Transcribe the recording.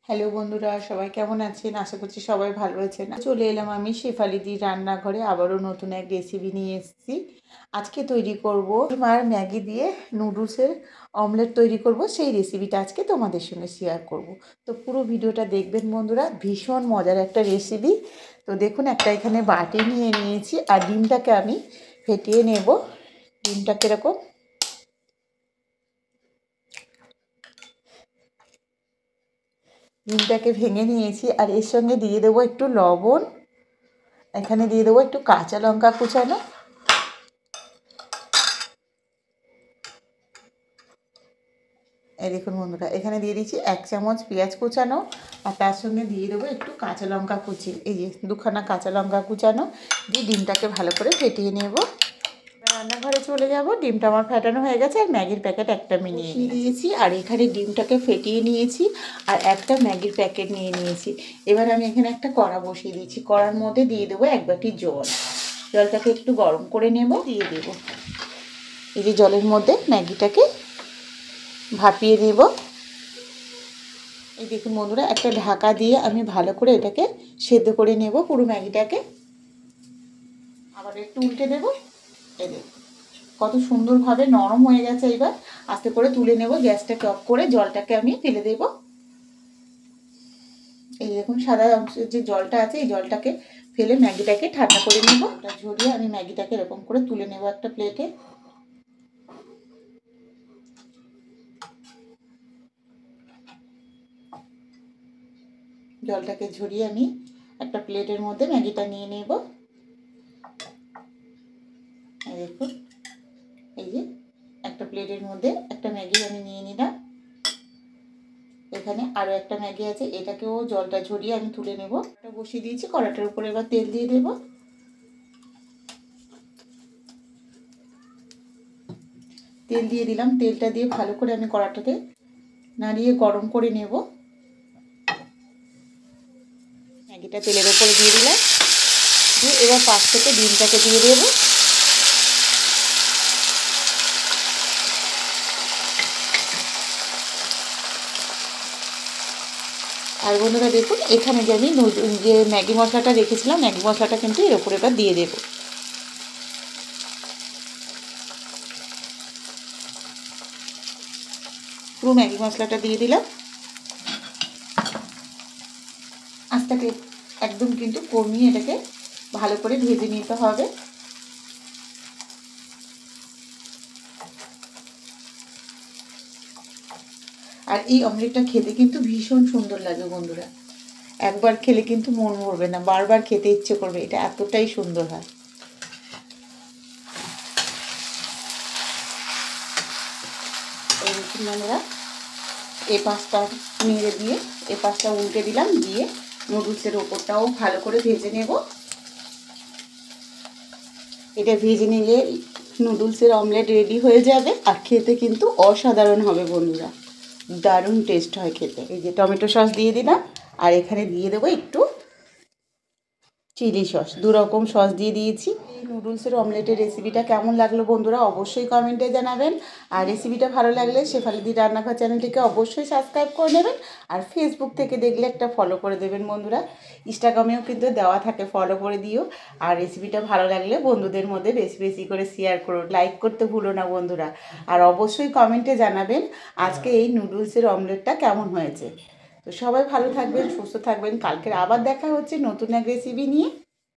Hello বন্ধুরা, সবাই কেমন আছেন? আশা করছি সবাই ভালো আছেন। চলে এলাম আমি শেফালিদির রান্নাঘরে, আবারও নতুন এক রেসিপি নিয়ে এসেছি। আজকে তৈরি করব আর ম্যাগি দিয়ে নুডলসের অমলেট তৈরি করব, সেই রেসিপিটা আজকে তোমাদের সঙ্গে শেয়ার করব। তো পুরো ভিডিওটা দেখবেন বন্ধুরা, ভীষণ মজার একটা রেসিপি। তো দেখুন, একটা এখানে বাটি নিয়ে নিয়েছি আর ডিমটাকে আমি ফেটিয়ে নেব। ডিমটাকে এরকম ডিমটাকে ভেঙে নিয়েছি আর এর সঙ্গে দিয়ে দেবো একটু লবণ, এখানে দিয়ে দেবো একটু কাঁচা লঙ্কা কুচানো, এই দেখুন বন্ধুরা, এখানে দিয়ে দিচ্ছি 1 চামচ পেঁয়াজ কুচানো আর তার সঙ্গে দিয়ে দেবো একটু কাঁচা লঙ্কা কুচি, এই যে 2খানা কাঁচা লঙ্কা কুচানো দিয়ে ডিমটাকে ভালো করে ফেটিয়ে নেব। রান্নাঘরে চলে যাব। ডিমটা আমার ফেটানো হয়ে গেছে আর ম্যাগির প্যাকেট একটা আমি নিয়ে দিয়েছি আর এখানে ডিমটাকে ফেটিয়ে নিয়েছি আর একটা ম্যাগির প্যাকেট নিয়ে নিয়েছি। এবার আমি এখানে একটা কড়া বসিয়ে দিয়েছি, কড়ার মধ্যে দিয়ে দেবো 1 বাটি জল। জলটাকে একটু গরম করে নেব, দিয়ে দেব এই যে জলের মধ্যে ম্যাগিটাকে ভাপিয়ে নেব। এই দেখুন বন্ধুরা, একটা ঢাকা দিয়ে আমি ভালো করে এটাকে সেদ্ধ করে নেব পুরো ম্যাগিটাকে। আবার একটু উল্টে দেব। এই দেখুন কত সুন্দরভাবে নরম হয়ে গেছে। এবার আস্তে করে তুলে নেব, গ্যাসটাকে অফ করে জলটাকে আমি ফেলে দেব। এই দেখুন সাদা অংশের যে জলটা আছে, এই জলটাকে ফেলে ম্যাগিটাকে ঠান্ডা করে নেব। ওটা ঝরিয়ে আমি ম্যাগিটাকে এরকম করে তুলে নেব একটা প্লেটে। জলটাকে ঝরিয়ে আমি একটা প্লেটের মধ্যে ম্যাগিটা নিয়ে নেব। দেখুন এই যে একটা প্লেটের মধ্যে একটা ম্যাগি আমি নিয়ে নিলাম। এখানে আরও একটা ম্যাগি আছে, এটাকেও জলটা ঝরিয়ে আমি তুলে নেব। এটা বসিয়ে দিয়েছি কড়াটার উপরে, এবার তেল দিয়ে দেব। তেল দিয়ে দিলাম, তেলটা দিয়ে ভালো করে আমি কড়াটাকে নাড়িয়ে গরম করে নেব। ম্যাগিটা তেলের উপরে দিয়ে দিলাম, দিয়ে এবার পাশ থেকে ডিমটাকে দিয়ে দেবো। আর বন্ধুরা দেখুন, এখানে যে আমি যে ম্যাগি মশলাটা রেখেছিলাম, ম্যাগি মশলাটা কিন্তু এর উপরে এবার দিয়ে দেবো। পুরো ম্যাগি মশলাটা দিয়ে দিলাম। আস্তাকে একদম কিন্তু কমিয়ে এটাকে ভালো করে ভেজে নিতে হবে। আর এই অমলেটটা খেতে কিন্তু ভীষণ সুন্দর লাগে বন্ধুরা, একবার খেলে কিন্তু মন ভরবে না, বারবার খেতে ইচ্ছে করবে, এটা এতটাই সুন্দর হয়। এই দেখুন বন্ধুরা, এই পাশটা নেড়ে দিয়ে এই পাশটা উল্টে দিলাম, দিয়ে নুডলসের ওপরটাও ভালো করে ভেজে নেব। এটা ভেজে নিলে নুডলসের অমলেট রেডি হয়ে যাবে আর খেতে কিন্তু অসাধারণ হবে বন্ধুরা, দারুণ টেস্ট হয় খেতে। এই যে টমেটো সস দিয়ে দিলাম আর এখানে দিয়ে দেবো একটু চিলি সস, 2 রকম সস দিয়ে দিয়েছি। এই নুডলসের অমলেটের রেসিপিটা কেমন লাগলো বন্ধুরা অবশ্যই কমেন্টে জানাবেন। আর রেসিপিটা ভালো লাগলে শেফালিদি রান্নাঘর চ্যানেলটিকে অবশ্যই সাবস্ক্রাইব করে নেবেন। আর ফেসবুক থেকে দেখলে একটা ফলো করে দেবেন বন্ধুরা, ইনস্টাগ্রামেও কিন্তু দেওয়া থাকে, ফলো করে দিও। আর রেসিপিটা ভালো লাগলে বন্ধুদের মধ্যে বেশি বেশি করে শেয়ার করো, লাইক করতে ভুলো না বন্ধুরা। আর অবশ্যই কমেন্টে জানাবেন আজকে এই নুডলসের অমলেটটা কেমন হয়েছে। তো সবাই ভালো থাকবেন, সুস্থ থাকবেন, কালকের আবার দেখা হচ্ছে নতুন এক রেসিপি নিয়ে।